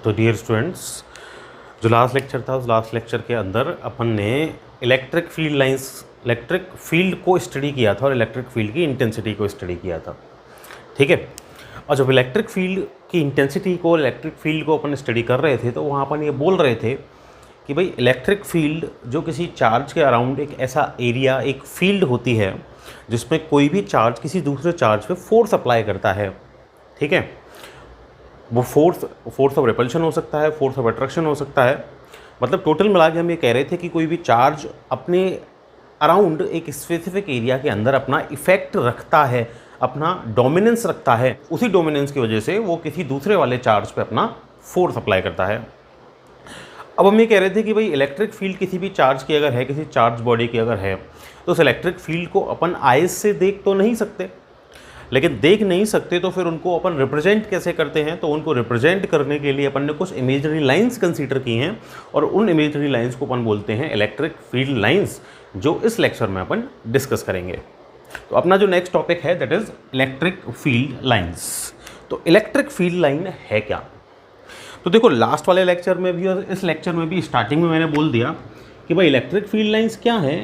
तो dear students, जो last lecture था उस लास्ट लेक्चर के अंदर अपन ने electric field lines, electric field को स्टडी किया था और इलेक्ट्रिक फील्ड की इंटेंसिटी को स्टडी किया था। ठीक है। और जब इलेक्ट्रिक फील्ड की इंटेंसिटी को, इलेक्ट्रिक फील्ड को अपन स्टडी कर रहे थे तो वहाँ अपन ये बोल रहे थे कि भाई इलेक्ट्रिक फील्ड जो किसी चार्ज के अराउंड एक ऐसा एरिया, एक फील्ड होती है जिसमें कोई भी चार्ज किसी दूसरे चार्ज पे फोर्स अप्लाई करता है। ठीक है। वो फोर्स ऑफ रिपल्शन हो सकता है, फोर्स ऑफ अट्रैक्शन हो सकता है। मतलब टोटल मिला के हम ये कह रहे थे कि कोई भी चार्ज अपने अराउंड एक स्पेसिफिक एरिया के अंदर अपना इफेक्ट रखता है, अपना डोमिनेंस रखता है। उसी डोमिनेंस की वजह से वो किसी दूसरे वाले चार्ज पे अपना फोर्स अप्लाई करता है। अब हम ये कह रहे थे कि भाई इलेक्ट्रिक फील्ड किसी भी चार्ज की अगर है, किसी चार्ज बॉडी की अगर है, तो उस इलेक्ट्रिक फील्ड को अपन आइज से देख तो नहीं सकते, लेकिन देख नहीं सकते तो फिर उनको अपन रिप्रेजेंट कैसे करते हैं। तो उनको रिप्रेजेंट करने के लिए अपन ने कुछ इमेजनरी लाइंस कंसीडर की हैं और उन इमेजनरी लाइंस को अपन बोलते हैं इलेक्ट्रिक फील्ड लाइंस, जो इस लेक्चर में अपन डिस्कस करेंगे। तो अपना जो नेक्स्ट टॉपिक है that is electric field lines. तो इलेक्ट्रिक फील्ड लाइन है क्या? तो देखो, लास्ट वाले लेक्चर में भी और इस लेक्चर में भी स्टार्टिंग में मैंने बोल दिया कि भाई इलेक्ट्रिक फील्ड लाइंस क्या है।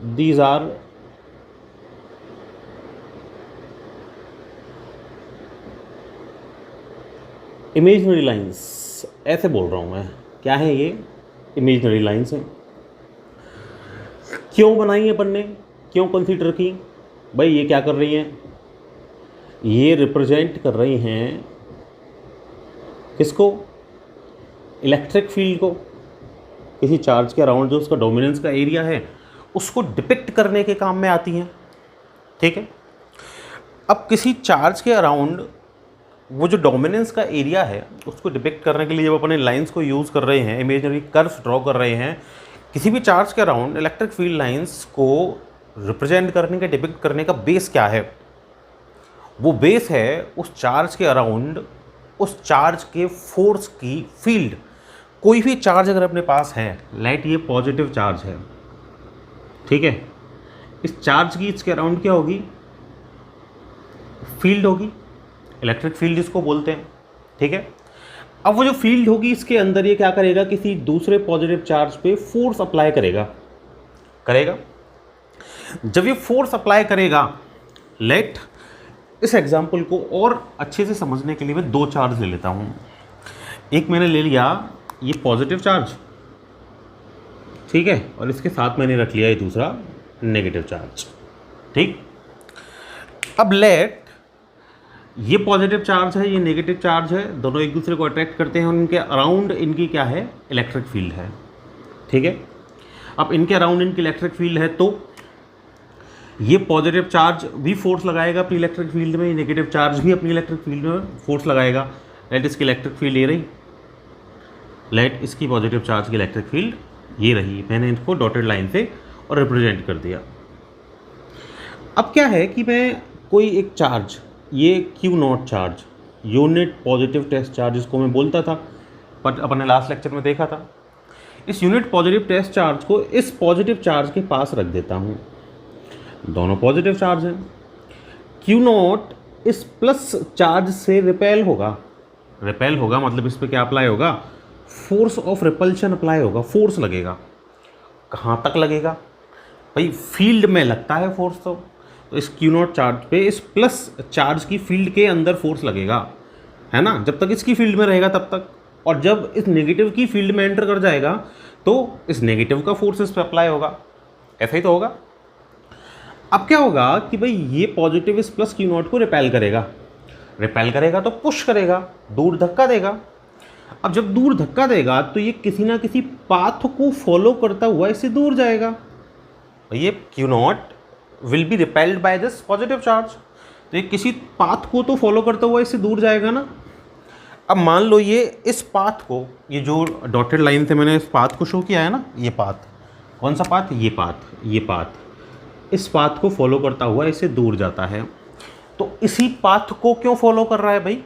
दीज आर इमेजनरी लाइंस, ऐसे बोल रहा हूँ मैं। क्या है ये? इमेजनरी लाइंस हैं। क्यों बनाई अपन ने, क्यों कंसीडर की? भाई ये क्या कर रही हैं? ये रिप्रेजेंट कर रही हैं किसको? इलेक्ट्रिक फील्ड को। किसी चार्ज के अराउंड जो उसका डोमिनेंस का एरिया है उसको डिपिक्ट करने के काम में आती हैं। ठीक है। अब किसी चार्ज के अराउंड वो जो डोमिनेंस का एरिया है उसको डिपिक्ट करने के लिए जब अपने लाइंस को यूज़ कर रहे हैं, इमेजनरी कर्व्स ड्रॉ कर रहे हैं किसी भी चार्ज के अराउंड, इलेक्ट्रिक फील्ड लाइंस को रिप्रेजेंट करने का, डिपिक्ट करने का बेस क्या है? वो बेस है उस चार्ज के अराउंड उस चार्ज के फोर्स की फील्ड। कोई भी चार्ज अगर अपने पास है, लाइट ये पॉजिटिव चार्ज है, ठीक है, इस चार्ज की इसके अराउंड क्या होगी? फील्ड होगी, इलेक्ट्रिक फील्ड जिसको बोलते हैं। ठीक है। अब वो जो फील्ड होगी इसके अंदर ये क्या करेगा? किसी दूसरे पॉजिटिव चार्ज पे फोर्स अप्लाई करेगा। जब ये फोर्स अप्लाई करेगा, लेट इस एग्जांपल को और अच्छे से समझने के लिए मैं दो चार्ज ले लेता हूं। एक मैंने ले लिया ये पॉजिटिव चार्ज, ठीक है, और इसके साथ मैंने रख लिया ये दूसरा नेगेटिव चार्ज। ठीक। अब लेट ये पॉजिटिव चार्ज है, ये नेगेटिव चार्ज है, दोनों एक दूसरे को अट्रैक्ट करते हैं और इनके अराउंड इनकी क्या है? इलेक्ट्रिक फील्ड है। ठीक है। अब इनके अराउंड इनकी इलेक्ट्रिक फील्ड है तो ये पॉजिटिव चार्ज भी फोर्स लगाएगा अपनी इलेक्ट्रिक फील्ड में, ये नेगेटिव चार्ज भी अपनी इलेक्ट्रिक फील्ड में फोर्स लगाएगा। लेट इसकी इलेक्ट्रिक फील्ड ये रही, लेट इसकी पॉजिटिव चार्ज की इलेक्ट्रिक फील्ड ये रही। मैंने इसको डॉटेड लाइन से और रिप्रेजेंट कर दिया। अब क्या है कि मैं कोई एक चार्ज, ये Q0 charge, unit positive test charge इसको मैं बोलता था, बट अपने लास्ट लेक्चर में देखा था। इस यूनिट पॉजिटिव टेस्ट चार्ज को इस पॉजिटिव चार्ज के पास रख देता हूँ। दोनों पॉजिटिव चार्ज हैं। Q0 इस प्लस चार्ज से रिपेल होगा। रिपेल होगा मतलब इस पर क्या अप्लाई होगा? फोर्स ऑफ रिपल्शन अप्लाई होगा, फोर्स लगेगा। कहाँ तक लगेगा भाई? फील्ड में लगता है फोर्स। तो इस Q0 चार्ज पे इस प्लस चार्ज की फील्ड के अंदर फोर्स लगेगा, है ना, जब तक इसकी फील्ड में रहेगा तब तक। और जब इस नेगेटिव की फील्ड में एंटर कर जाएगा तो इस नेगेटिव का फोर्स इस पे अप्लाई होगा। ऐसा ही तो होगा। अब क्या होगा कि भाई ये पॉजिटिव इस प्लस Q0 को रिपेल करेगा तो पुश करेगा, दूर धक्का देगा। अब जब दूर धक्का देगा तो ये किसी ना किसी पाथ को फॉलो करता हुआ इससे दूर जाएगा। ये Q0 will be repelled by this positive charge, तो ये किसी पाथ को तो फॉलो करता हुआ इससे दूर जाएगा ना। अब मान लो ये इस पाथ को, ये जो डॉटेड लाइन से मैंने इस पाथ को शो किया है ना, ये पाथ, कौन सा पाथ? ये पाथ इस पाथ को फॉलो करता हुआ इससे दूर जाता है। तो इसी पाथ को क्यों फॉलो कर रहा है भाई?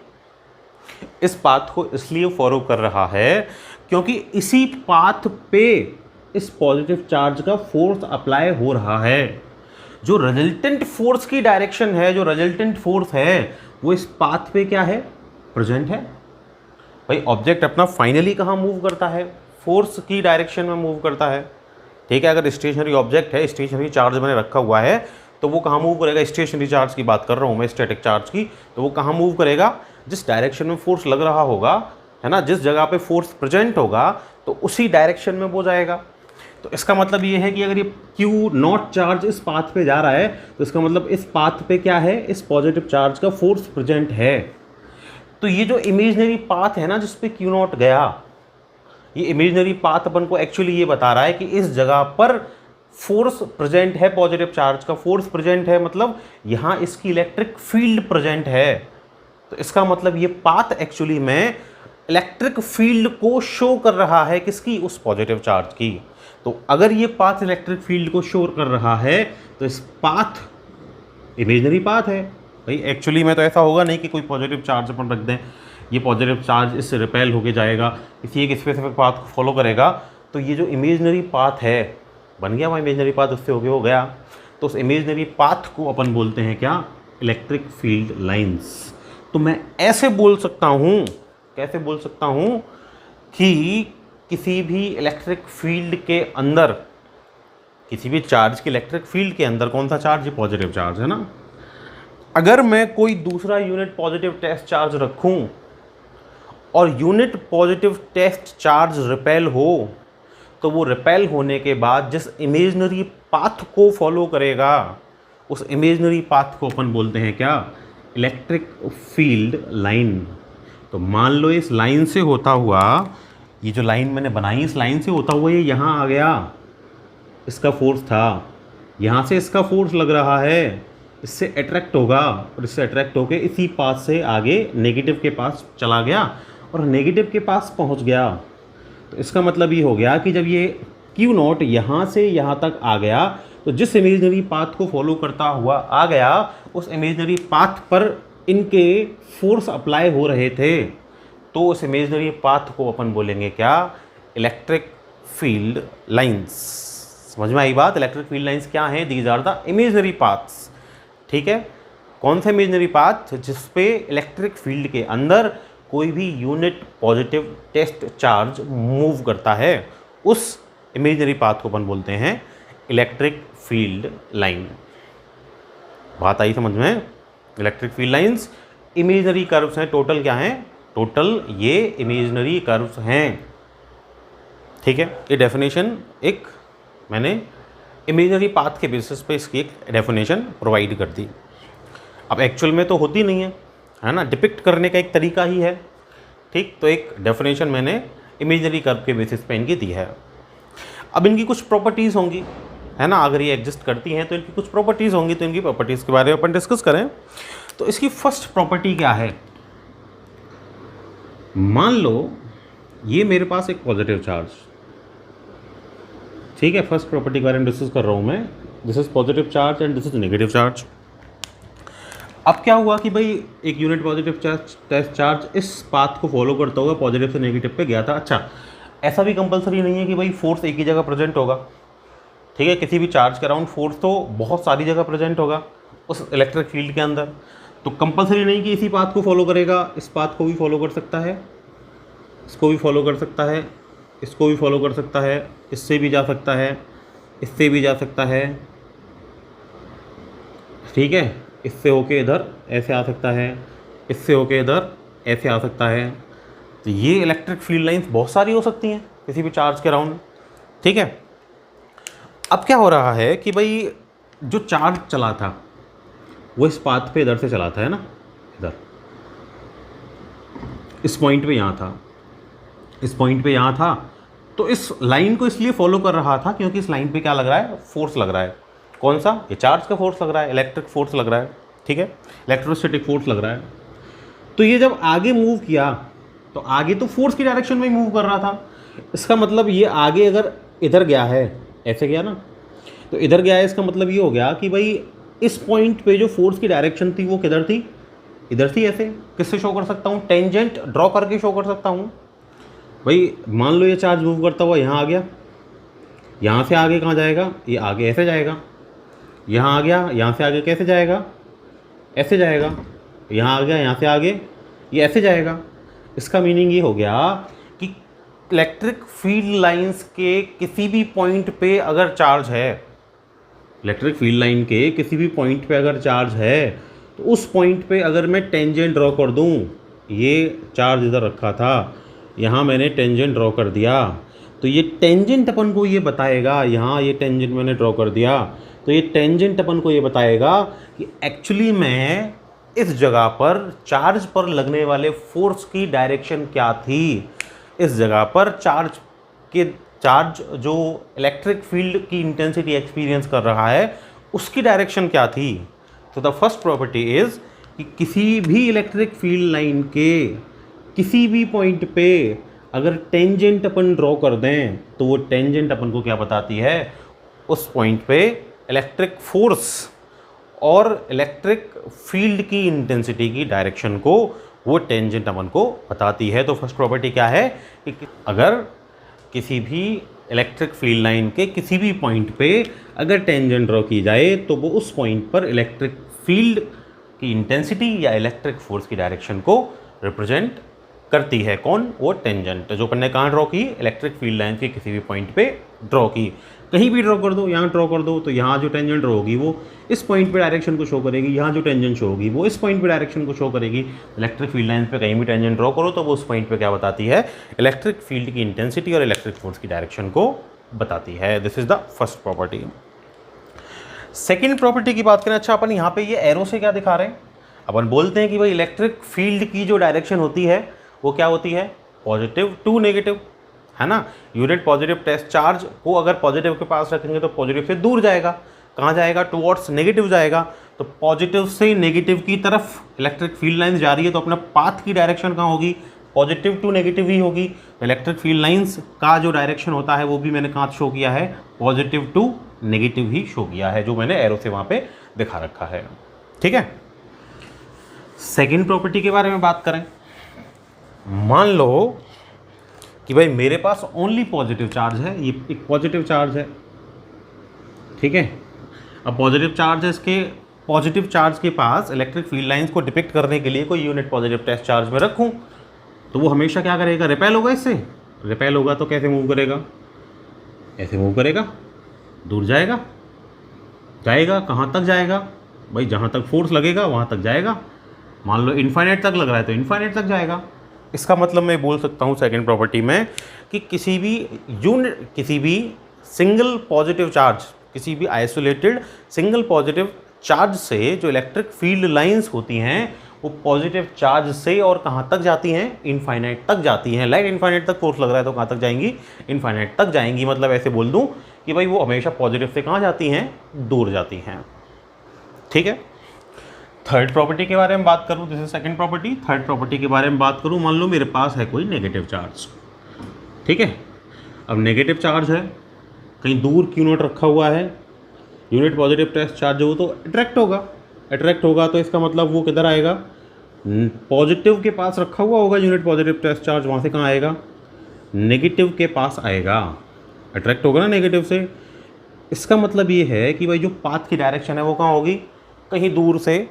इस पाथ को इसलिए फॉलो कर रहा है क्योंकि इसी पाथ पे इस पॉजिटिव चार्ज का फोर्स अप्लाई हो रहा है। जो रिजल्टेंट फोर्स की डायरेक्शन है, जो रिजल्टेंट फोर्स है वो इस पाथ पे क्या है? प्रेजेंट है। भाई ऑब्जेक्ट अपना फाइनली कहाँ मूव करता है, फोर्स की डायरेक्शन में मूव करता है। ठीक है, अगर स्टेशनरी ऑब्जेक्ट है, स्टेशनरी चार्ज मैंने रखा हुआ है, तो वो कहाँ मूव करेगा, स्टेशनरी चार्ज की बात कर रहा हूँ मैं, स्टैटिक चार्ज की, तो वो कहाँ मूव करेगा, जिस डायरेक्शन में फोर्स लग रहा होगा, है ना, जिस जगह पे फोर्स प्रेजेंट होगा तो उसी डायरेक्शन में वो जाएगा। तो इसका मतलब ये है कि अगर ये Q0 चार्ज इस पाथ पे जा रहा है तो इसका मतलब इस पाथ पे क्या है, इस पॉजिटिव चार्ज का फोर्स प्रेजेंट है। तो ये जो इमेजनरी पाथ है ना जिस पे Q0 गया, ये इमेजनरी पाथ अपन को एक्चुअली ये बता रहा है कि इस जगह पर फोर्स प्रेजेंट है, पॉजिटिव चार्ज का फोर्स प्रेजेंट है, मतलब यहाँ इसकी इलेक्ट्रिक फील्ड प्रेजेंट है। तो इसका मतलब ये पाथ एक्चुअली में इलेक्ट्रिक फील्ड को शो कर रहा है, किसकी, उस पॉजिटिव चार्ज की। तो अगर ये पाथ इलेक्ट्रिक फील्ड को शो कर रहा है तो इस पाथ इमेजनरी पाथ है। भाई एक्चुअली में तो ऐसा होगा नहीं कि कोई पॉजिटिव चार्ज अपन रख दें, ये पॉजिटिव चार्ज इससे रिपेल होके जाएगा, किसी एक स्पेसिफिक पाथ को फॉलो करेगा। तो ये जो इमेजनरी पाथ है बन गया, वहाँ इमेजनरी पाथ उससे होके हो गया, तो उस इमेजनरी पाथ को अपन बोलते हैं क्या, इलेक्ट्रिक फील्ड लाइंस। तो मैं ऐसे बोल सकता हूँ, कैसे बोल सकता हूँ कि किसी भी इलेक्ट्रिक फील्ड के अंदर, किसी भी चार्ज के इलेक्ट्रिक फील्ड के अंदर, कौन सा चार्ज, ये पॉजिटिव चार्ज है ना, अगर मैं कोई दूसरा यूनिट पॉजिटिव टेस्ट चार्ज रखूं और unit positive test charge repel हो, तो वो रिपेल होने के बाद जिस इमेजनरी पाथ को फॉलो करेगा उस इमेजनरी पाथ को अपन बोलते हैं क्या, इलेक्ट्रिक फील्ड लाइन। तो मान लो इस लाइन से होता हुआ, ये जो लाइन मैंने बनाई इस लाइन से होता हुआ ये यहाँ आ गया, इसका फोर्स था, यहाँ से इसका फोर्स लग रहा है, इससे अट्रैक्ट होगा और इससे अट्रैक्ट होके इसी पास से आगे नेगेटिव के पास चला गया और नेगेटिव के पास पहुँच गया। तो इसका मतलब ये हो गया कि जब ये Q0 यहाँ से यहाँ तक आ गया तो जिस इमेजनरी पाथ को फॉलो करता हुआ आ गया उस इमेजनरी पाथ पर इनके फोर्स अप्लाई हो रहे थे, तो उस इमेजनरी पाथ को अपन बोलेंगे क्या, इलेक्ट्रिक फील्ड लाइंस। समझ में आई बात, इलेक्ट्रिक फील्ड लाइंस क्या हैं, these are the imaginary paths. ठीक है, कौन सा इमेजनरी पाथ, जिस पे इलेक्ट्रिक फील्ड के अंदर कोई भी unit positive test charge move करता है, उस इमेजनरी पाथ को अपन बोलते हैं इलेक्ट्रिक फील्ड लाइन। बात आई समझ में, electric field lines imaginary curves हैं, टोटल क्या हैं, टोटल ये इमेजनरी कर्व्स हैं। ठीक है, ये डेफिनेशन एक मैंने इमेजनरी पाथ के बेसिस पे इसकी एक डेफिनेशन प्रोवाइड कर दी। अब एक्चुअल में तो होती नहीं है ना, डिपिक्ट करने का एक तरीका ही है। ठीक, तो एक डेफिनेशन मैंने इमेजनरी कर्व के बेसिस पे इनकी दी है। अब इनकी कुछ प्रॉपर्टीज़ होंगी, है ना, अगर ये एग्जिस्ट करती हैं तो इनकी कुछ प्रॉपर्टीज़ होंगी, तो इनकी प्रॉपर्टीज़ के बारे में अपन डिस्कस करें। तो इसकी फर्स्ट प्रॉपर्टी क्या है, मान लो ये मेरे पास एक पॉजिटिव चार्ज, ठीक है, फर्स्ट प्रॉपर्टी के बारे में डिस्कस कर रहा हूँ मैं, this is positive charge and this is negative charge. अब क्या हुआ कि भाई एक यूनिट पॉजिटिव चार्ज इस पाथ को फॉलो करता हुआ पॉजिटिव से नेगेटिव पे गया था। अच्छा, ऐसा भी कंपलसरी नहीं है कि भाई फोर्स एक ही जगह प्रेजेंट होगा। ठीक है, किसी भी चार्ज के अराउंड फोर्स तो बहुत सारी जगह प्रेजेंट होगा उस इलेक्ट्रिक फील्ड के अंदर, तो कंपलसरी नहीं कि इसी पाथ को फॉलो करेगा, इस पाथ को भी फॉलो कर सकता है, इसको भी फॉलो कर सकता है, इसको भी फॉलो कर सकता है, इससे भी जा सकता है, इससे भी जा सकता है। ठीक है, इससे होके इधर ऐसे आ सकता है, इससे होके इधर ऐसे आ सकता है। तो ये इलेक्ट्रिक फील्ड लाइंस बहुत सारी हो सकती हैं किसी भी चार्ज के अराउंड। ठीक है, अब क्या हो रहा है कि भाई जो चार्ज चला था वो इस पाथ पे इधर से चला था, है ना, इधर इस पॉइंट पे यहाँ था, इस पॉइंट पे यहाँ था, तो इस लाइन को इसलिए फॉलो कर रहा था क्योंकि इस लाइन पे क्या लग रहा है, फोर्स लग रहा है। कौन सा, ये चार्ज का फोर्स लग रहा है, इलेक्ट्रिक फोर्स लग रहा है। ठीक है, इलेक्ट्रोस्टैटिक फोर्स लग रहा है। तो ये जब आगे मूव किया तो आगे तो फोर्स की डायरेक्शन में ही मूव कर रहा था, इसका मतलब ये आगे अगर इधर गया है, ऐसे गया ना, तो इधर गया है, इसका मतलब ये हो गया कि भाई इस पॉइंट पे जो फोर्स की डायरेक्शन थी वो किधर थी, इधर थी। ऐसे किससे शो कर सकता हूँ, टेंजेंट ड्रॉ करके शो कर सकता हूँ। भाई मान लो ये चार्ज मूव करता हुआ यहाँ आ गया, यहाँ से आगे कहाँ जाएगा, ये आगे ऐसे जाएगा, यहाँ आ गया, यहाँ से आगे कैसे जाएगा, ऐसे जाएगा, यहाँ आ गया, यहाँ से आगे ये ऐसे जाएगा। इसका मीनिंग ये हो गया कि इलेक्ट्रिक फील्ड लाइंस के किसी भी पॉइंट पे अगर चार्ज है, इलेक्ट्रिक फील्ड लाइन के किसी भी पॉइंट पे अगर चार्ज है, तो उस पॉइंट पे अगर मैं टेंजेंट ड्रॉ कर दूं, ये चार्ज इधर रखा था, यहाँ मैंने टेंजेंट ड्रॉ कर दिया, तो ये टेंजेंट अपन को ये बताएगा, यहाँ ये टेंजेंट मैंने ड्रॉ कर दिया, तो ये टेंजेंट अपन को ये बताएगा कि एक्चुअली मैं इस जगह पर चार्ज पर लगने वाले फोर्स की डायरेक्शन क्या थी, इस जगह पर चार्ज जो इलेक्ट्रिक फील्ड की इंटेंसिटी एक्सपीरियंस कर रहा है उसकी डायरेक्शन क्या थी। तो द फर्स्ट प्रॉपर्टी इज कि किसी भी इलेक्ट्रिक फील्ड लाइन के किसी भी पॉइंट पे अगर टेंजेंट अपन ड्रॉ कर दें तो वो टेंजेंट अपन को क्या बताती है, उस पॉइंट पे इलेक्ट्रिक फोर्स और इलेक्ट्रिक फील्ड की इंटेंसिटी की डायरेक्शन को वो टेंजेंट अपन को बताती है। तो फर्स्ट प्रॉपर्टी क्या है कि अगर किसी भी इलेक्ट्रिक फील्ड लाइन के किसी भी पॉइंट पे अगर टेंजेंट ड्रॉ की जाए तो वो उस पॉइंट पर इलेक्ट्रिक फील्ड की इंटेंसिटी या इलेक्ट्रिक फोर्स की डायरेक्शन को रिप्रेजेंट करती है। कौन? वो टेंजेंट जो अपन ने कहाँ ड्रॉ की, इलेक्ट्रिक फील्ड लाइन के किसी भी पॉइंट पे ड्रॉ की। कहीं भी ड्रॉ कर दो, यहाँ ड्रॉ कर दो, तो यहाँ जो टेंजेंट ड्रॉ होगी वो इस पॉइंट पे डायरेक्शन को शो करेगी, यहाँ जो टेंजेंट शो होगी वो इस पॉइंट पे डायरेक्शन को शो करेगी। इलेक्ट्रिक फील्ड लाइन पे कहीं भी टेंजेंट ड्रॉ करो तो वो उस पॉइंट पे क्या बताती है, इलेक्ट्रिक फील्ड की इंटेंसिटी और इलेक्ट्रिक फोर्स की डायरेक्शन को बताती है। This is the first property. Second property की बात करें, अच्छा अपन यहाँ पे ये एरो से क्या दिखा रहे हैं, अपन बोलते हैं कि भाई इलेक्ट्रिक फील्ड की जो डायरेक्शन होती है वो क्या होती है, पॉजिटिव टू नेगेटिव, है ना। यूनिट पॉजिटिव टेस्ट चार्ज को अगर पॉजिटिव के पास रखेंगे तो पॉजिटिव से दूर जाएगा, कहाँ जाएगा, टुवर्ड्स नेगेटिव जाएगा। तो पॉजिटिव से नेगेटिव की तरफ इलेक्ट्रिक फील्ड लाइंस जा रही है तो अपना पाथ की डायरेक्शन कहाँ होगी, पॉजिटिव टू नेगेटिव ही होगी। इलेक्ट्रिक फील्ड लाइंस का जो डायरेक्शन होता है वो भी मैंने कहाँ शो किया है, पॉजिटिव टू नेगेटिव ही शो किया है, जो मैंने एरो से वहाँ पे दिखा रखा है। ठीक है। सेकेंड प्रॉपर्टी के बारे में बात करें, मान लो कि भाई मेरे पास ओनली पॉजिटिव चार्ज है, ये एक पॉजिटिव चार्ज है, ठीक है। अब पॉजिटिव चार्ज है, इसके पॉजिटिव चार्ज के पास इलेक्ट्रिक फील्ड लाइंस को डिपिक्ट करने के लिए कोई यूनिट पॉजिटिव टेस्ट चार्ज में रखूं तो वो हमेशा क्या करेगा, रिपेल होगा। इससे रिपेल होगा तो कैसे मूव करेगा, ऐसे मूव करेगा, दूर जाएगा, जाएगा कहाँ तक जाएगा भाई, जहाँ तक फोर्स लगेगा वहाँ तक जाएगा। मान लो इनफाइनाइट तक लग रहा है तो इनफाइनाइट तक जाएगा। इसका मतलब मैं बोल सकता हूँ सेकेंड प्रॉपर्टी में कि किसी भी सिंगल पॉजिटिव चार्ज, किसी भी आइसोलेटेड सिंगल पॉजिटिव चार्ज से जो इलेक्ट्रिक फील्ड लाइंस होती हैं वो पॉजिटिव चार्ज से और कहाँ तक जाती हैं, इनफाइनाइट तक जाती हैं। लाइट इनफाइनाइट तक फोर्स लग रहा है तो कहाँ तक जाएंगी, इनफाइनाइट तक जाएंगी। मतलब ऐसे बोल दूँ कि भाई वो हमेशा पॉजिटिव से कहाँ जाती हैं, दूर जाती हैं। ठीक है। थर्ड प्रॉपर्टी के बारे में बात करूँ, जैसे सेकंड प्रॉपर्टी, थर्ड प्रॉपर्टी के बारे में बात करूँ, मान लो मेरे पास है कोई नेगेटिव चार्ज, ठीक है। अब नेगेटिव चार्ज है, कहीं दूर क्यू नॉट रखा हुआ है, यूनिट पॉजिटिव टेस्ट चार्ज हो तो अट्रैक्ट होगा तो इसका मतलब वो किधर आएगा, पॉजिटिव के पास रखा हुआ होगा यूनिट पॉजिटिव टेस्ट चार्ज, वहाँ से कहाँ आएगा, नेगेटिव के पास आएगा, अट्रैक्ट होगा ना नेगेटिव से। इसका मतलब ये है कि भाई जो पाथ की डायरेक्शन है वो कहाँ होगी, कहीं दूर से,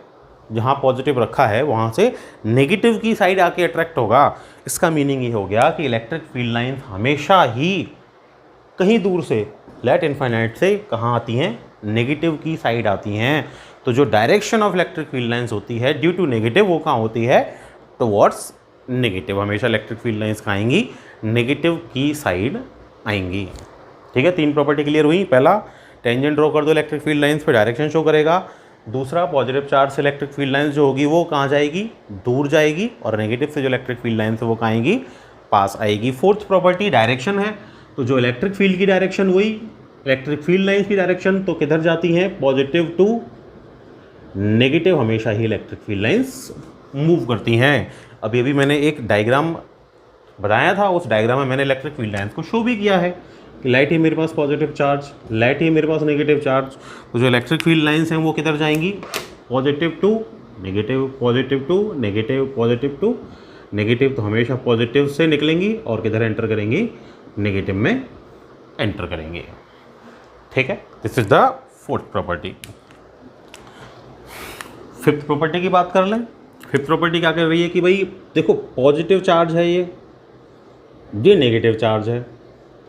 जहाँ पॉजिटिव रखा है वहाँ से नेगेटिव की साइड आके अट्रैक्ट होगा। इसका मीनिंग ये हो गया कि इलेक्ट्रिक फील्ड लाइंस हमेशा ही कहीं दूर से, लेट इनफाइनाइट से कहाँ आती हैं, नेगेटिव की साइड आती हैं। तो जो direction of electric field lines होती है ड्यू टू नेगेटिव, वो कहाँ होती है, टुवर्ड्स नेगेटिव। हमेशा इलेक्ट्रिक फील्ड लाइंस कहाँ आएंगी, नेगेटिव की साइड आएंगी। ठीक है। तीन प्रॉपर्टी क्लियर हुई। पहला, टेंजेंट ड्रॉ कर दो इलेक्ट्रिक फील्ड लाइंस पे, डायरेक्शन शो करेगा। दूसरा, पॉजिटिव चार्ज से इलेक्ट्रिक फील्ड लाइंस जो होगी वो कहाँ जाएगी, दूर जाएगी, और नेगेटिव से जो इलेक्ट्रिक फील्ड लाइंस है वो कहाँ आएगी, पास आएगी। फोर्थ प्रॉपर्टी, डायरेक्शन है, तो जो इलेक्ट्रिक फील्ड की डायरेक्शन हुई, इलेक्ट्रिक फील्ड लाइंस की डायरेक्शन तो किधर जाती हैं, पॉजिटिव टू नेगेटिव, हमेशा ही इलेक्ट्रिक फील्ड लाइंस मूव करती हैं। अभी अभी मैंने एक डायग्राम बताया था, उस डायग्राम में मैंने इलेक्ट्रिक फील्ड लाइंस को शो भी किया है कि लाइट है मेरे पास पॉजिटिव चार्ज, लाइट है मेरे पास नेगेटिव चार्ज, तो जो इलेक्ट्रिक फील्ड लाइंस हैं वो किधर जाएंगी, positive to negative, positive to negative, positive to negative, तो हमेशा पॉजिटिव से निकलेंगी और किधर एंटर करेंगी, नेगेटिव में एंटर करेंगे। ठीक है। This is the fourth property. Fifth property की बात कर लें। फिफ्थ प्रॉपर्टी क्या कर रही है कि भाई देखो पॉजिटिव चार्ज है ये नेगेटिव चार्ज है,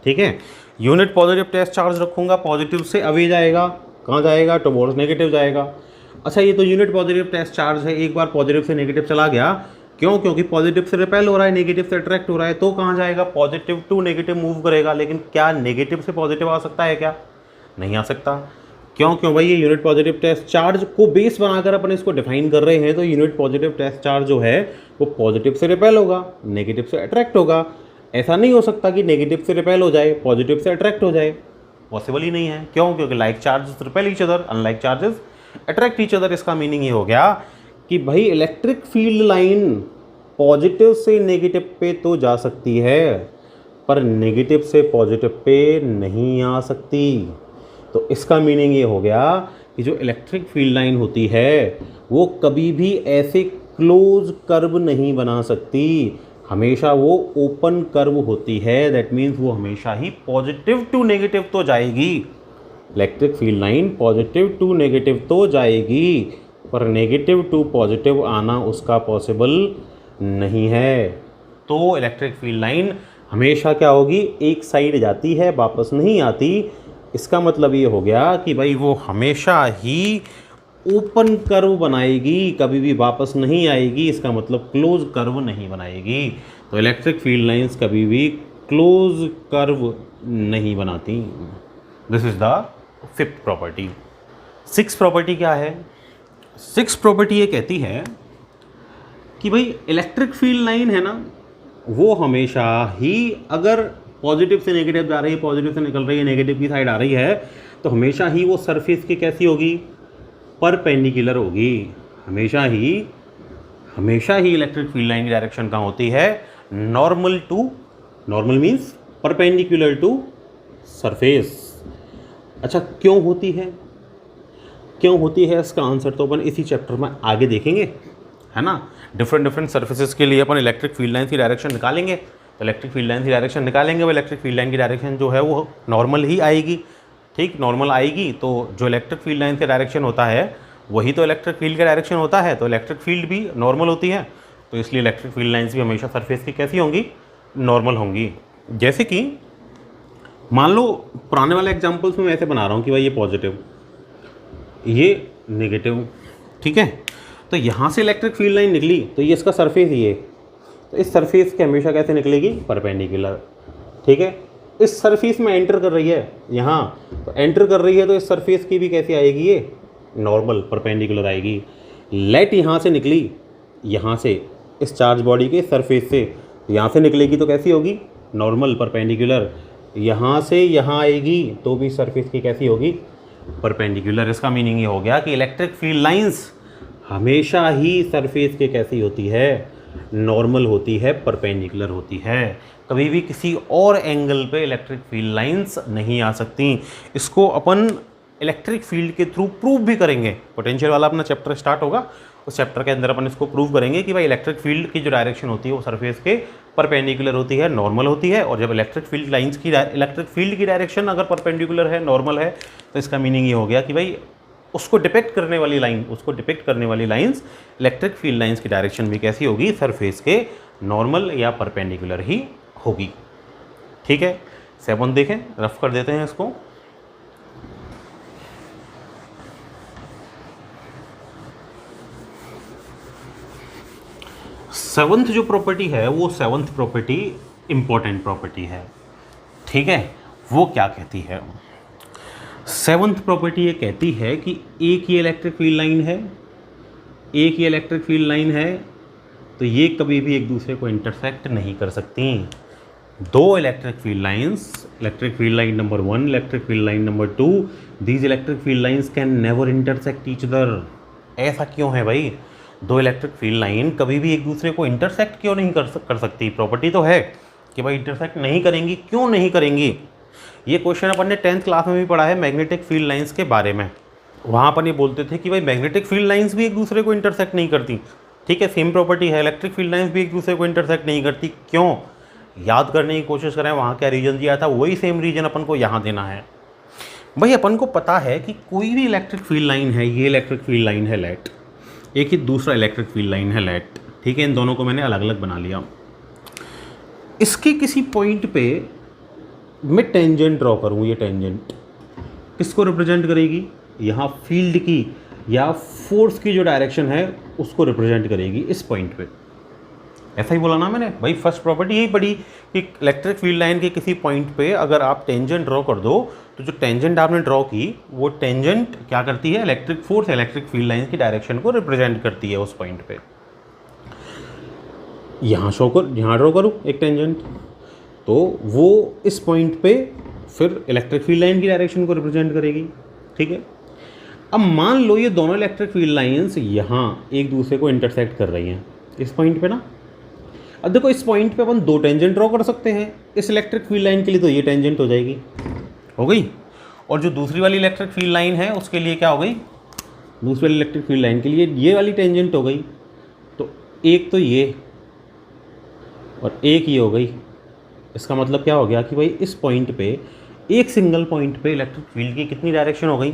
ठीक है। यूनिट पॉजिटिव टेस्ट चार्ज रखूँगा, पॉजिटिव से अवे जाएगा, कहाँ जाएगा, टुवर्ड्स नेगेटिव जाएगा। अच्छा ये तो यूनिट पॉजिटिव टेस्ट चार्ज है, एक बार पॉजिटिव से नेगेटिव चला गया, क्यों, क्योंकि पॉजिटिव से रिपेल हो रहा है, नेगेटिव से अट्रैक्ट हो रहा है, तो कहाँ जाएगा, पॉजिटिव टू नेगेटिव मूव करेगा। लेकिन क्या नेगेटिव से पॉजिटिव आ सकता है क्या, नहीं आ सकता। क्यों, क्यों भाई, ये यूनिट पॉजिटिव टेस्ट चार्ज को बेस बनाकर अपन इसको डिफाइन कर रहे हैं, तो यूनिट पॉजिटिव टेस्ट चार्ज जो है वो पॉजिटिव से रिपेल होगा, नेगेटिव से अट्रैक्ट होगा। ऐसा नहीं हो सकता कि नेगेटिव से रिपेल हो जाए, पॉजिटिव से अट्रैक्ट हो जाए, पॉसिबल ही नहीं है। क्यों, क्योंकि like charges repel each other, unlike charges attract each other. इसका मीनिंग ये हो गया कि भाई इलेक्ट्रिक फील्ड लाइन पॉजिटिव से नेगेटिव पे तो जा सकती है, पर नेगेटिव से पॉजिटिव पे नहीं आ सकती। तो इसका मीनिंग ये हो गया कि जो इलेक्ट्रिक फील्ड लाइन होती है वो कभी भी ऐसे क्लोज कर्व नहीं बना सकती, हमेशा वो ओपन कर्व होती है। दैट मीन्स वो हमेशा ही पॉजिटिव टू नेगेटिव तो जाएगी, electric field line positive to negative तो जाएगी, पर नेगेटिव टू पॉजिटिव आना उसका पॉसिबल नहीं है। तो इलेक्ट्रिक फील्ड लाइन हमेशा क्या होगी, एक साइड जाती है वापस नहीं आती। इसका मतलब ये हो गया कि भाई वो हमेशा ही ओपन कर्व बनाएगी, कभी भी वापस नहीं आएगी। इसका मतलब क्लोज कर्व नहीं बनाएगी। तो इलेक्ट्रिक फील्ड लाइंस कभी भी क्लोज कर्व नहीं बनाती। This is the fifth property. Six property क्या है, सिक्स प्रॉपर्टी ये कहती है कि भाई इलेक्ट्रिक फील्ड लाइन है ना, वो हमेशा ही अगर पॉजिटिव से नेगेटिव जा रही है, पॉजिटिव से निकल रही है, नेगेटिव की साइड आ रही है, तो हमेशा ही वो सरफेस की कैसी होगी, परपेंडिकुलर होगी। हमेशा ही इलेक्ट्रिक फील्ड लाइन की डायरेक्शन कहाँ होती है, normal to, normal means perpendicular to surface. अच्छा क्यों होती है, क्यों होती है, इसका आंसर तो अपन इसी चैप्टर में आगे देखेंगे, है ना। डिफरेंट सर्फेसेस के लिए अपन इलेक्ट्रिक फील्ड लाइन की डायरेक्शन निकालेंगे। तो इलेक्ट्रिक फील्ड लाइन की डायरेक्शन निकालेंगे, वो इलेक्ट्रिक फील्ड लाइन की डायरेक्शन जो है वो नॉर्मल ही आएगी, ठीक, नॉर्मल आएगी। तो जो इलेक्ट्रिक फील्ड लाइन का डायरेक्शन होता है वही तो इलेक्ट्रिक फील्ड का डायरेक्शन होता है, तो इलेक्ट्रिक फील्ड भी नॉर्मल होती है। तो इसलिए इलेक्ट्रिक फील्ड लाइन्स भी हमेशा सरफेस की कैसी होंगी, नॉर्मल होंगी। जैसे कि मान लो पुराने वाले एग्जाम्पल्स में मैं ऐसे बना रहा हूँ कि भाई ये पॉजिटिव, ये नेगेटिव, ठीक है। तो यहाँ से इलेक्ट्रिक फील्ड लाइन निकली, तो ये इसका सरफेस ही है, तो इस सरफेस के हमेशा कैसे निकलेगी, परपेंडिकुलर, ठीक है। इस सरफेस में एंटर कर रही है, यहाँ तो एंटर कर रही है, तो इस सरफेस की भी कैसी आएगी, ये नॉर्मल परपेंडिकुलर आएगी। लाइट यहाँ से निकली, यहाँ से इस चार्ज बॉडी के सरफेस से, यहाँ से निकलेगी तो कैसी होगी, नॉर्मल परपेंडिकुलर। यहाँ से यहाँ आएगी तो भी सरफेस की कैसी होगी, परपेंडिकुलर। इसका मीनिंग ये हो गया कि इलेक्ट्रिक फील्ड लाइंस हमेशा ही सरफेस के कैसी होती है, नॉर्मल होती है, परपेंडिकुलर होती है। कभी भी किसी और एंगल पे इलेक्ट्रिक फील्ड लाइंस नहीं आ सकती। इसको अपन इलेक्ट्रिक फील्ड के थ्रू प्रूव भी करेंगे। पोटेंशियल वाला अपना चैप्टर स्टार्ट होगा, उस चैप्टर के अंदर अपन इसको प्रूव करेंगे कि भाई इलेक्ट्रिक फील्ड की जो डायरेक्शन होती है वो सरफेस के परपेंडिकुलर होती है, नॉर्मल होती है। और जब इलेक्ट्रिक फील्ड लाइंस की इलेक्ट्रिक फील्ड की डायरेक्शन अगर परपेंडिकुलर है, नॉर्मल है, तो इसका मीनिंग ये हो गया कि भाई उसको डिपेक्ट करने वाली लाइन, उसको डिपेक्ट करने वाली लाइंस, इलेक्ट्रिक फील्ड लाइंस की डायरेक्शन भी कैसी होगी, सरफेस के नॉर्मल या परपेंडिकुलर ही होगी, ठीक है। 7 देखें, रफ कर देते हैं इसको। सेवंथ जो प्रॉपर्टी है वो सेवंथ प्रॉपर्टी इंपॉर्टेंट प्रॉपर्टी है, ठीक है। वो क्या कहती है, सेवंथ प्रॉपर्टी ये कहती है कि एक ही इलेक्ट्रिक फील्ड लाइन है, एक ही इलेक्ट्रिक फील्ड लाइन है, तो ये कभी भी एक दूसरे को इंटरसेक्ट नहीं कर सकती। दो electric field lines, electric field line number 1, electric field line number 2, these electric field lines can never intersect each other. ऐसा क्यों है भाई, दो इलेक्ट्रिक फील्ड लाइन कभी भी एक दूसरे को इंटरसेक्ट क्यों नहीं कर सकती। प्रॉपर्टी तो है कि भाई इंटरसेक्ट नहीं करेंगी, क्यों नहीं करेंगी। ये क्वेश्चन अपन ने 10th क्लास में भी पढ़ा है मैग्नेटिक फील्ड लाइंस के बारे में। वहाँ अपन ये बोलते थे कि भाई मैग्नेटिक फील्ड लाइंस भी एक दूसरे को इंटरसेक्ट नहीं करती, ठीक है, सेम प्रॉपर्टी है। इलेक्ट्रिक फील्ड लाइंस भी एक दूसरे को इंटरसेक्ट नहीं करती, क्यों, याद करने की कोशिश करें वहाँ क्या रीजन दिया था, वही सेम रीजन अपन को यहाँ देना है। भाई अपन को पता है कि कोई भी इलेक्ट्रिक फील्ड लाइन है, ये इलेक्ट्रिक फील्ड लाइन है लेट, एक ही दूसरा इलेक्ट्रिक फील्ड लाइन है लेट, ठीक है, इन दोनों को मैंने अलग अलग बना लिया। इसके किसी पॉइंट पे मैं टेंजेंट ड्रॉ करूँ, ये टेंजेंट किसको रिप्रेजेंट करेगी, यहाँ फील्ड की या फोर्स की जो डायरेक्शन है उसको रिप्रेजेंट करेगी इस पॉइंट पे। ऐसा ही बोला ना मैंने भाई, फर्स्ट प्रॉपर्टी यही पढ़ी कि इलेक्ट्रिक फील्ड लाइन के किसी पॉइंट पे अगर आप टेंजेंट ड्रॉ कर दो तो जो टेंजेंट आपने ड्रॉ की वो टेंजेंट क्या करती है, electric force, electric field line की डायरेक्शन को रिप्रेजेंट करती है उस पॉइंट पे। यहाँ ड्रॉ करूँ एक टेंजेंट, तो वो इस पॉइंट पे फिर इलेक्ट्रिक फील्ड लाइन की डायरेक्शन को रिप्रेजेंट करेगी, ठीक है। अब मान लो ये दोनों इलेक्ट्रिक फील्ड लाइंस यहाँ एक दूसरे को इंटरसेक्ट कर रही हैं इस पॉइंट पे ना। अब देखो इस पॉइंट पे अपन दो टेंजेंट ड्रॉ कर सकते हैं इस इलेक्ट्रिक फील्ड लाइन के लिए, तो ये टेंजेंट हो जाएगी, हो गई। और जो दूसरी वाली इलेक्ट्रिक फील्ड लाइन है उसके लिए क्या हो गई, दूसरी वाली इलेक्ट्रिक फील्ड लाइन के लिए ये वाली टेंजेंट हो गई। तो एक तो ये और एक ये हो गई। इसका मतलब क्या हो गया कि भाई इस पॉइंट पे, एक सिंगल पॉइंट पे इलेक्ट्रिक फील्ड की कितनी डायरेक्शन हो गई,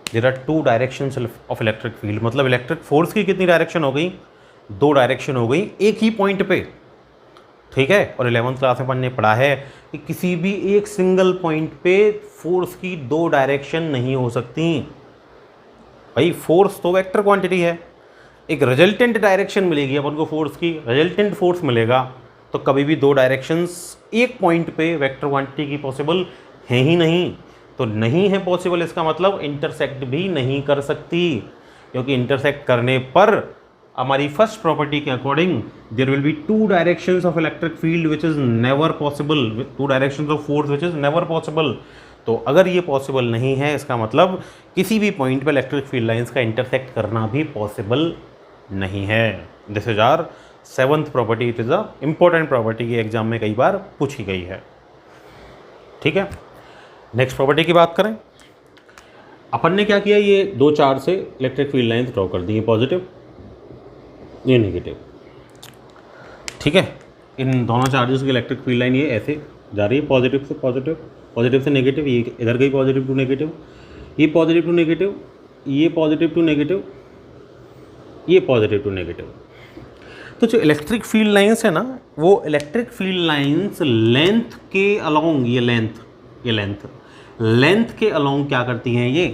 there are two directions of electric field, मतलब इलेक्ट्रिक फोर्स की कितनी डायरेक्शन हो गई, दो डायरेक्शन हो गई एक ही पॉइंट पे, ठीक है। और 11th क्लास में अपन ने पढ़ा है कि किसी भी एक सिंगल पॉइंट पे फोर्स की दो डायरेक्शन नहीं हो सकती भाई, फोर्स तो वेक्टर क्वांटिटी है, एक रिजल्टेंट डायरेक्शन मिलेगी अपन को फोर्स की, रिजल्टेंट फोर्स मिलेगा, तो कभी भी दो डायरेक्शंस एक पॉइंट पे वेक्टर क्वांटिटी की पॉसिबल है ही नहीं। तो नहीं है पॉसिबल, इसका मतलब इंटरसेक्ट भी नहीं कर सकती, क्योंकि इंटरसेक्ट करने पर हमारी फर्स्ट प्रॉपर्टी के according there will be two directions of electric field which is never possible, two directions of force which is never possible. तो अगर ये पॉसिबल नहीं है, इसका मतलब किसी भी पॉइंट पे इलेक्ट्रिक फील्ड लाइंस का इंटरसेक्ट करना भी पॉसिबल नहीं है। This is our 7th property, it is a important property, ये एग्जाम में कई बार पूछी गई है, ठीक है। नेक्स्ट प्रॉपर्टी की बात करें, अपन ने क्या किया, ये दो चार्ज से इलेक्ट्रिक फील्ड लाइंस ड्रॉ कर दी, ये पॉजिटिव ये नेगेटिव, ठीक है। इन दोनों चार्जेस की इलेक्ट्रिक फील्ड लाइन ये ऐसे जा रही है, पॉजिटिव से पॉजिटिव, पॉजिटिव से नेगेटिव, ये इधर गई पॉजिटिव टू नेगेटिव, ये पॉजिटिव टू नेगेटिव, ये पॉजिटिव टू नेगेटिव, ये पॉजिटिव टू नेगेटिव। तो जो इलेक्ट्रिक फील्ड लाइंस है ना, वो इलेक्ट्रिक फील्ड लाइंस लेंथ के अलोंग, ये लेंथ के अलोंग क्या करती हैं, ये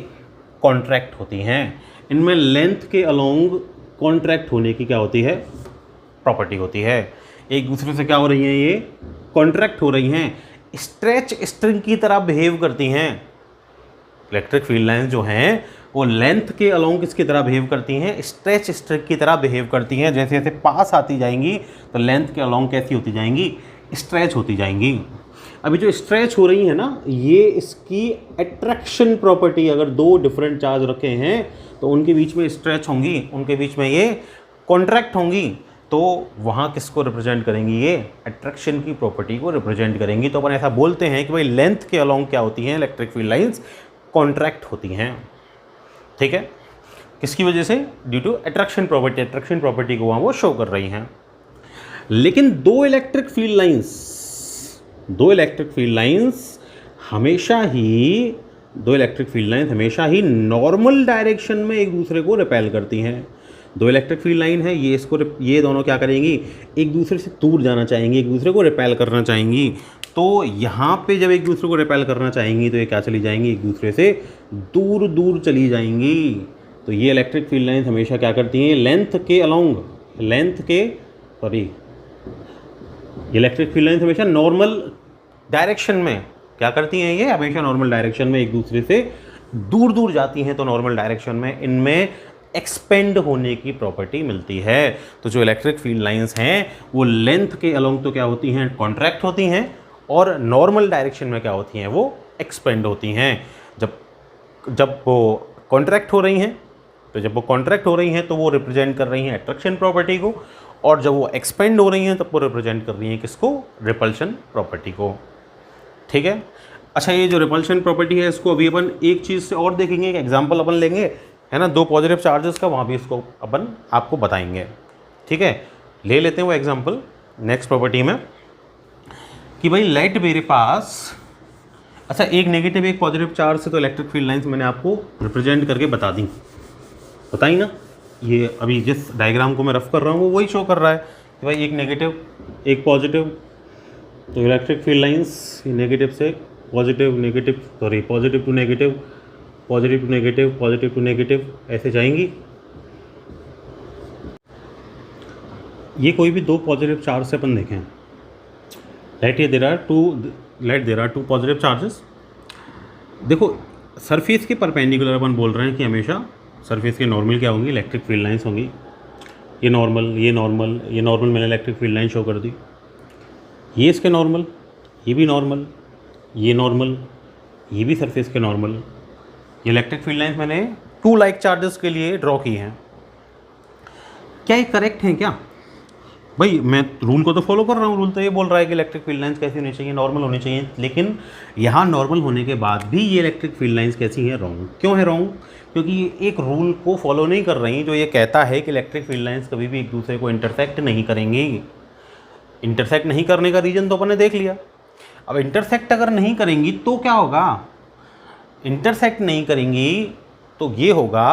कॉन्ट्रैक्ट होती हैं। इनमें लेंथ के अलोंग कॉन्ट्रैक्ट होने की क्या होती है, प्रॉपर्टी होती है, एक दूसरे से क्या हो रही हैं, ये कॉन्ट्रैक्ट हो रही हैं, स्ट्रेच स्ट्रिंग की तरह बिहेव करती हैं। इलेक्ट्रिक फील्ड लाइंस जो हैं वो लेंथ के अलोंग किसकी तरह बिहेव करती हैं, स्ट्रेच स्ट्रिंग की तरह बिहेव करती हैं। जैसे जैसे पास आती जाएंगी तो लेंथ के अलोंग कैसी होती जाएंगी, स्ट्रेच होती जाएंगी। अभी जो स्ट्रेच हो रही है ना, ये इसकी अट्रैक्शन प्रॉपर्टी, अगर दो डिफरेंट चार्ज रखे हैं तो उनके बीच में स्ट्रेच होंगी, उनके बीच में ये कॉन्ट्रैक्ट होंगी, तो वहाँ किसको रिप्रेजेंट करेंगी, ये अट्रैक्शन की प्रॉपर्टी को रिप्रेजेंट करेंगी। तो अपन ऐसा बोलते हैं कि भाई लेंथ के अलोंग क्या होती हैं, इलेक्ट्रिक फील्ड लाइंस कॉन्ट्रैक्ट होती हैं, ठीक है। किसकी वजह से, due to attraction property, attraction property को वहाँ वो शो कर रही हैं। लेकिन दो इलेक्ट्रिक फील्ड लाइंस हमेशा ही नॉर्मल डायरेक्शन में एक दूसरे को रिपेल करती हैं। दो इलेक्ट्रिक फील्ड लाइन है, ये दोनों क्या करेंगी, एक दूसरे से दूर जाना चाहेंगी, एक दूसरे को रिपेल करना चाहेंगी। तो यहाँ पे जब एक दूसरे को रिपेल करना चाहेंगी तो ये क्या चली जाएंगी, एक दूसरे से दूर दूर चली जाएंगी। तो ये इलेक्ट्रिक फील्ड लाइन हमेशा क्या करती हैं, इलेक्ट्रिक फील्ड लाइन हमेशा नॉर्मल डायरेक्शन में क्या करती हैं, ये हमेशा नॉर्मल डायरेक्शन में एक दूसरे से दूर दूर जाती हैं। तो नॉर्मल डायरेक्शन में इनमें एक्सपेंड होने की प्रॉपर्टी मिलती है। तो जो इलेक्ट्रिक फील्ड लाइंस हैं वो लेंथ के अलोंग तो क्या होती हैं, कॉन्ट्रैक्ट होती हैं, और नॉर्मल डायरेक्शन में क्या होती हैं, वो एक्सपेंड होती हैं। जब वो कॉन्ट्रैक्ट हो रही हैं तो वो रिप्रेजेंट कर रही हैं अट्रैक्शन प्रॉपर्टी को, और जब वो एक्सपेंड हो रही हैं तब वो रिप्रेजेंट कर रही हैं किसको, रिपल्शन प्रॉपर्टी को, ठीक है। अच्छा, ये जो रिपल्शन प्रॉपर्टी है इसको अभी अपन एक चीज़ से और देखेंगे, एक एग्जांपल अपन लेंगे, है ना, दो पॉजिटिव चार्जेस का, वहाँ भी इसको अपन आपको बताएंगे, ठीक है। ले लेते हैं वो एग्जांपल नेक्स्ट प्रॉपर्टी में कि भाई लेट मेरे पास, अच्छा एक नेगेटिव एक पॉजिटिव चार्ज से तो इलेक्ट्रिक फील्ड लाइंस मैंने आपको रिप्रेजेंट करके बताई ना। ये अभी जिस डायग्राम को मैं रफ कर रहा हूँ वो वही शो कर रहा है कि भाई एक नेगेटिव एक पॉजिटिव, तो इलेक्ट्रिक फील्ड लाइंस नेगेटिव से positive, negative sorry positive to negative, positive to negative, positive to negative ऐसे जाएंगी। ये कोई भी दो पॉजिटिव चार्ज से अपन देखें, let there are two positive charges. देखो सरफेस के परपेंडिकुलर अपन बोल रहे हैं कि हमेशा सरफेस के नॉर्मल क्या होंगी, इलेक्ट्रिक फील्ड लाइंस होंगी। ये नॉर्मल, ये नॉर्मल, ये नॉर्मल मैंने इलेक्ट्रिक फील्ड लाइन शो कर दी, ये इसके नॉर्मल, ये भी नॉर्मल, ये नॉर्मल, ये भी सरफेस के नॉर्मल। ये इलेक्ट्रिक फील्ड लाइंस मैंने टू लाइक चार्जेस के लिए ड्रॉ की हैं। क्या ये करेक्ट हैं क्या? भाई मैं रूल को तो फॉलो कर रहा हूँ, रूल तो ये बोल रहा है कि इलेक्ट्रिक फील्ड लाइंस कैसी होनी चाहिए, नॉर्मल होनी चाहिए, लेकिन यहाँ नॉर्मल होने के बाद भी ये इलेक्ट्रिक फील्ड लाइंस कैसी हैं, रॉन्ग। क्यों है रॉन्ग? क्योंकि ये एक रूल को फॉलो नहीं कर रही जो ये कहता है कि इलेक्ट्रिक फील्ड लाइंस कभी भी एक दूसरे को इंटरसेक्ट नहीं करेंगी। इंटरसेक्ट नहीं करने का रीज़न तो अपन ने देख लिया। अब इंटरसेक्ट अगर नहीं करेंगी तो क्या होगा? इंटरसेक्ट नहीं करेंगी तो ये होगा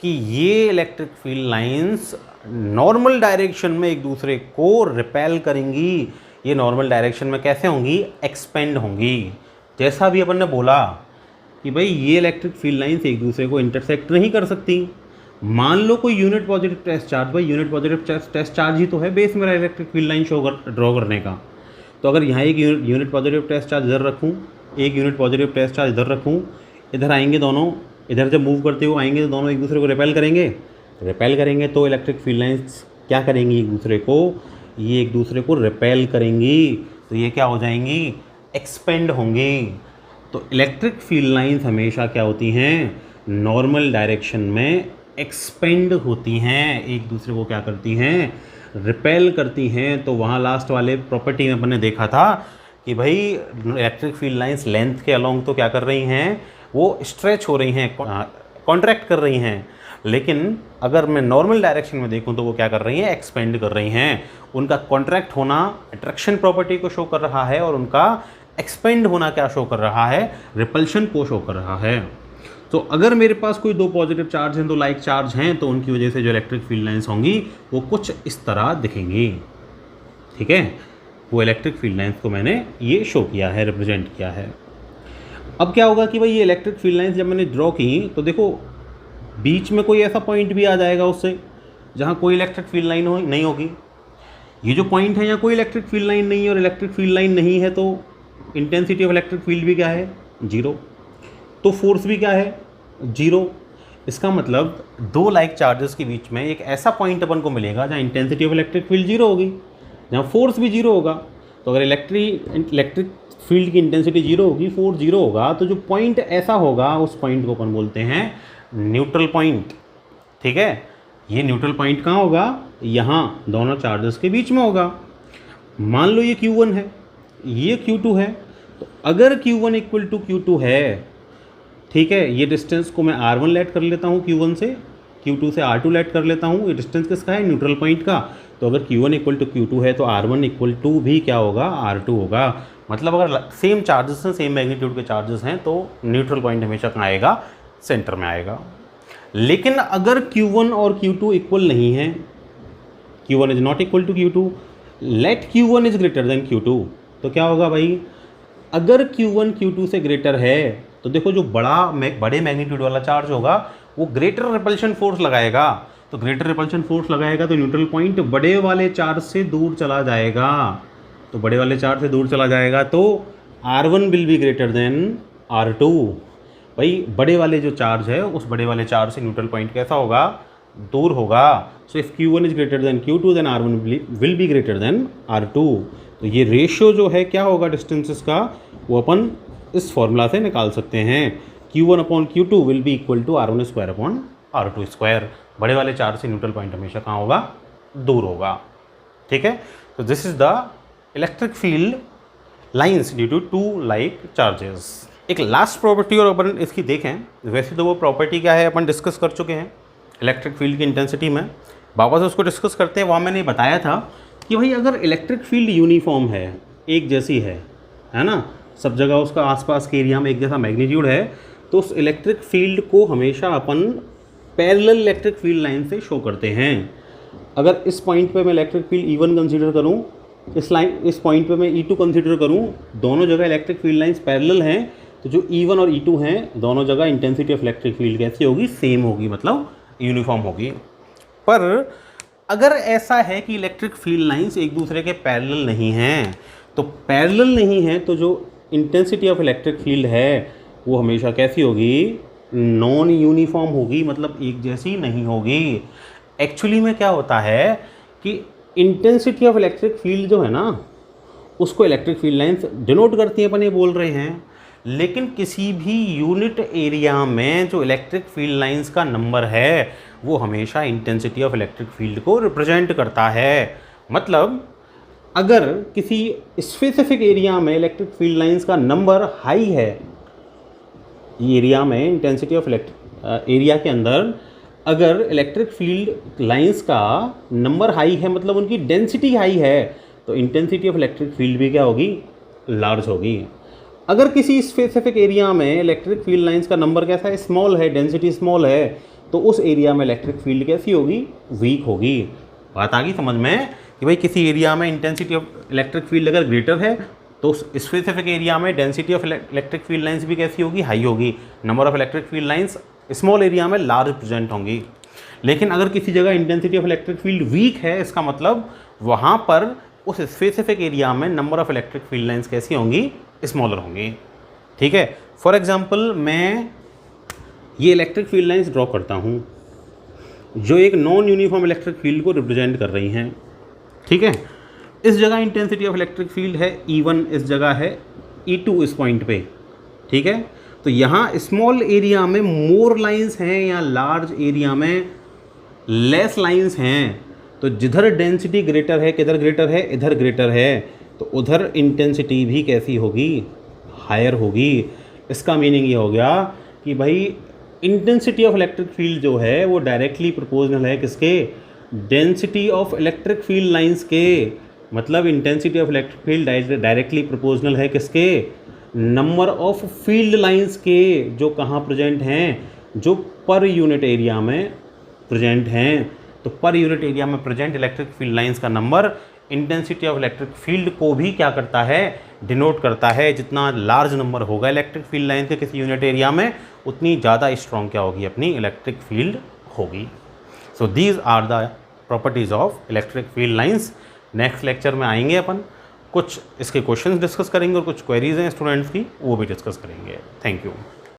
कि ये electric field lines normal direction में एक दूसरे को रिपेल करेंगी। ये नॉर्मल डायरेक्शन में कैसे होंगी? एक्सपेंड होंगी। जैसा भी अपन ने बोला कि भाई ये इलेक्ट्रिक फील्ड लाइंस एक दूसरे को इंटरसेक्ट नहीं कर सकती। मान लो कोई यूनिट पॉजिटिव टेस्ट चार्ज, भाई यूनिट पॉजिटिव टेस्ट चार्ज ही तो है बेस मेरा इलेक्ट्रिक फील्ड लाइन ड्रॉ करने का। तो अगर यहाँ एक यूनिट पॉजिटिव टेस्ट चार्ज इधर रखूँ, एक यूनिट पॉजिटिव टेस्ट चार्ज इधर रखूँ, इधर आएंगे दोनों, इधर जब मूव करते हुए आएंगे तो दोनों एक दूसरे को रिपेल करेंगे। रिपेल करेंगे तो इलेक्ट्रिक फील्ड लाइंस क्या करेंगी एक दूसरे को? ये एक दूसरे को रिपेल करेंगी, तो ये क्या हो जाएंगी? एक्सपेंड होंगी। तो इलेक्ट्रिक फील्ड लाइंस हमेशा क्या होती हैं? नॉर्मल डायरेक्शन में एक्सपेंड होती हैं, एक दूसरे को क्या करती हैं? रिपेल करती हैं। तो वहाँ लास्ट वाले प्रॉपर्टी में अपन ने देखा था कि भाई इलेक्ट्रिक फील्ड लाइंस लेंथ के अलोंग तो क्या कर रही हैं? वो स्ट्रेच हो रही हैं, कॉन्ट्रैक्ट कर रही हैं। लेकिन अगर मैं नॉर्मल डायरेक्शन में देखूं तो वो क्या कर रही हैं? एक्सपेंड कर रही हैं। उनका कॉन्ट्रैक्ट होना अट्रैक्शन प्रॉपर्टी को शो कर रहा है और उनका एक्सपेंड होना क्या शो कर रहा है? रिपल्शन को शो कर रहा है। तो अगर मेरे पास कोई दो पॉजिटिव चार्ज हैं, दो लाइक चार्ज हैं, तो उनकी वजह से जो इलेक्ट्रिक फील्ड लाइंस होंगी वो कुछ इस तरह दिखेंगी। ठीक है, वो इलेक्ट्रिक फील्ड लाइंस को मैंने ये शो किया है, रिप्रेजेंट किया है। अब क्या होगा कि भाई ये इलेक्ट्रिक फील्ड लाइंस जब मैंने ड्रॉ की तो देखो बीच में कोई ऐसा पॉइंट भी आ जाएगा उससे जहाँ कोई इलेक्ट्रिक फील्ड लाइन नहीं होगी। ये जो पॉइंट है यहाँ कोई इलेक्ट्रिक फील्ड लाइन नहीं है, और इलेक्ट्रिक फील्ड लाइन नहीं है तो इंटेंसिटी ऑफ इलेक्ट्रिक फील्ड भी क्या है? जीरो। तो फोर्स भी क्या है? जीरो। इसका मतलब दो लाइक चार्जेस के बीच में एक ऐसा पॉइंट अपन को मिलेगा जहाँ intensity of electric field zero होगी, जहाँ फोर्स भी जीरो होगा। तो अगर इलेक्ट्रिक फील्ड की इंटेंसिटी जीरो होगी, फोर्स जीरो होगा, तो जो पॉइंट ऐसा होगा उस पॉइंट को अपन बोलते हैं न्यूट्रल पॉइंट। ठीक है, ये न्यूट्रल पॉइंट कहाँ होगा? यहाँ दोनों चार्जेस के बीच में होगा। मान लो ये Q1 है, ये Q2 है। तो अगर Q1 इक्वल टू Q2 है, ठीक है, ये डिस्टेंस को मैं R1 लेट कर लेता हूँ Q1 से, Q2 से R2 लेट कर लेता हूँ। ये डिस्टेंस किसका है? न्यूट्रल पॉइंट का। तो अगर Q1 इक्वल टू Q2 है तो R1 इक्वल टू भी क्या होगा? R2 होगा। मतलब अगर सेम चार्जेस हैं, सेम मैग्नीट्यूड के चार्जेस हैं, तो न्यूट्रल पॉइंट हमेशा कहाँ आएगा? सेंटर में आएगा। लेकिन अगर Q1 और Q2 इक्वल नहीं है, Q1 is not equal to Q2, let Q1 is greater than Q2, तो क्या होगा भाई? अगर Q1 Q2 से ग्रेटर है तो देखो जो बड़े मैग्नीट्यूड वाला चार्ज होगा वो ग्रेटर रिपल्शन फोर्स लगाएगा। तो ग्रेटर रिपल्शन फोर्स लगाएगा तो न्यूट्रल पॉइंट बड़े वाले चार्ज से दूर चला जाएगा। तो बड़े वाले चार्ज से दूर चला जाएगा तो R1 will be greater than R2। भाई बड़े वाले जो चार्ज है उस बड़े वाले चार्ज से न्यूट्रल पॉइंट कैसा होगा? दूर होगा। So if Q1 is greater than Q2 then R1 will be greater than R2। तो ये रेशियो जो है क्या होगा डिस्टेंसेस का, वो अपन इस फॉर्मूला से निकाल सकते हैं। Q1 upon Q2 will be equal to R1 square upon R2 square. बड़े वाले चार्ज से न्यूट्रल पॉइंट हमेशा कहाँ होगा? दूर होगा। ठीक है, तो this is the electric field lines due to two like charges. एक लास्ट प्रॉपर्टी और अपन इसकी देखें, वैसे तो वो प्रॉपर्टी क्या है अपन डिस्कस कर चुके हैं इलेक्ट्रिक फील्ड की इंटेंसिटी में, वापस उसको डिस्कस करते हैं। वहाँ मैंने बताया था कि भाई अगर इलेक्ट्रिक फील्ड यूनिफॉर्म है, एक जैसी है ना, सब जगह उसका आसपास के एरिया में एक जैसा मैग्नीट्यूड है, तो उस इलेक्ट्रिक फील्ड को हमेशा अपन पैरेलल इलेक्ट्रिक फील्ड लाइन से शो करते हैं। अगर इस पॉइंट पे मैं इलेक्ट्रिक फील्ड E1 कंसीडर करूं, इस पॉइंट पे मैं E2 कंसीडर करूं, दोनों जगह इलेक्ट्रिक फील्ड लाइंस पैरेलल हैं, तो जो E1 और E2 हैं दोनों जगह इंटेंसिटी ऑफ इलेक्ट्रिक फील्ड कैसी होगी, सेम होगी, मतलब यूनिफॉर्म होगी। पर अगर ऐसा है कि इलेक्ट्रिक फील्ड लाइंस एक दूसरे के पैरेलल नहीं हैं, तो पैरेलल नहीं है तो जो इंटेंसिटी ऑफ इलेक्ट्रिक फील्ड है वो हमेशा कैसी होगी, नॉन यूनिफॉर्म होगी, मतलब एक जैसी नहीं होगी। एक्चुअली में क्या होता है कि इंटेंसिटी ऑफ इलेक्ट्रिक फील्ड जो है ना, उसको इलेक्ट्रिक फील्ड लाइंस डिनोट करती हैं, अपन ये बोल रहे हैं, लेकिन किसी भी यूनिट एरिया में जो इलेक्ट्रिक फील्ड लाइंस का नंबर है वो हमेशा इंटेंसिटी ऑफ इलेक्ट्रिक फील्ड को रिप्रेजेंट करता है। मतलब अगर किसी स्पेसिफिक एरिया में इलेक्ट्रिक फील्ड लाइंस का नंबर हाई है, एरिया में इंटेंसिटी ऑफ एरिया के अंदर अगर इलेक्ट्रिक फील्ड लाइंस का नंबर हाई है, मतलब उनकी डेंसिटी हाई है, तो इंटेंसिटी ऑफ इलेक्ट्रिक फील्ड भी क्या होगी, लार्ज होगी। अगर किसी स्पेसिफिक एरिया में इलेक्ट्रिक फील्ड लाइंस का नंबर कैसा है, स्मॉल है, डेंसिटी स्मॉल है, तो उस एरिया में इलेक्ट्रिक फील्ड कैसी होगी, वीक होगी। बात आ गई समझ में कि भाई किसी एरिया में इंटेंसिटी ऑफ इलेक्ट्रिक फील्ड अगर ग्रेटर है तो उस स्पेसिफिक एरिया में density of electric field lines भी कैसी होगी, हाई होगी। Number of electric field lines small area में लार्ज प्रेजेंट होंगी। लेकिन अगर किसी जगह intensity of electric field weak है, इसका मतलब वहाँ पर उस स्पेसिफिक एरिया में number of electric field lines कैसी होंगी, स्मॉलर होंगी। ठीक है, फॉर एग्जांपल मैं ये इलेक्ट्रिक फील्ड लाइंस ड्रॉ करता हूँ जो एक नॉन यूनिफॉर्म इलेक्ट्रिक फील्ड को रिप्रेजेंट कर रही हैं। ठीक है, इस जगह इंटेंसिटी ऑफ इलेक्ट्रिक फील्ड है E1, इस जगह है E2 इस पॉइंट पे। ठीक है, तो यहाँ स्मॉल एरिया में मोर लाइंस हैं या लार्ज एरिया में लेस लाइंस हैं, तो जिधर डेंसिटी ग्रेटर है, किधर ग्रेटर है, इधर ग्रेटर है, तो उधर इंटेंसिटी भी कैसी होगी, हायर होगी। इसका मीनिंग ये हो गया कि भाई इंटेंसिटी ऑफ इलेक्ट्रिक फील्ड जो है वो डायरेक्टली प्रोपोर्शनल है किसके, density of electric field lines के। मतलब intensity of electric field directly proportional है किसके, नंबर ऑफ फील्ड लाइंस के, जो कहाँ प्रेजेंट हैं, जो पर यूनिट एरिया में प्रेजेंट हैं। तो पर यूनिट एरिया में प्रेजेंट इलेक्ट्रिक फील्ड लाइंस का number intensity of electric field को भी क्या करता है, डिनोट करता है। जितना लार्ज नंबर होगा इलेक्ट्रिक फील्ड लाइन के किसी यूनिट एरिया में, उतनी ज़्यादा स्ट्रॉन्ग क्या होगी, अपनी इलेक्ट्रिक फील्ड होगी। So these are the properties of electric field lines. Next lecture में आएंगे अपन, कुछ इसके क्वेश्चंस डिस्कस करेंगे और कुछ क्वेरीज हैं स्टूडेंट्स की, वो भी डिस्कस करेंगे। Thank you.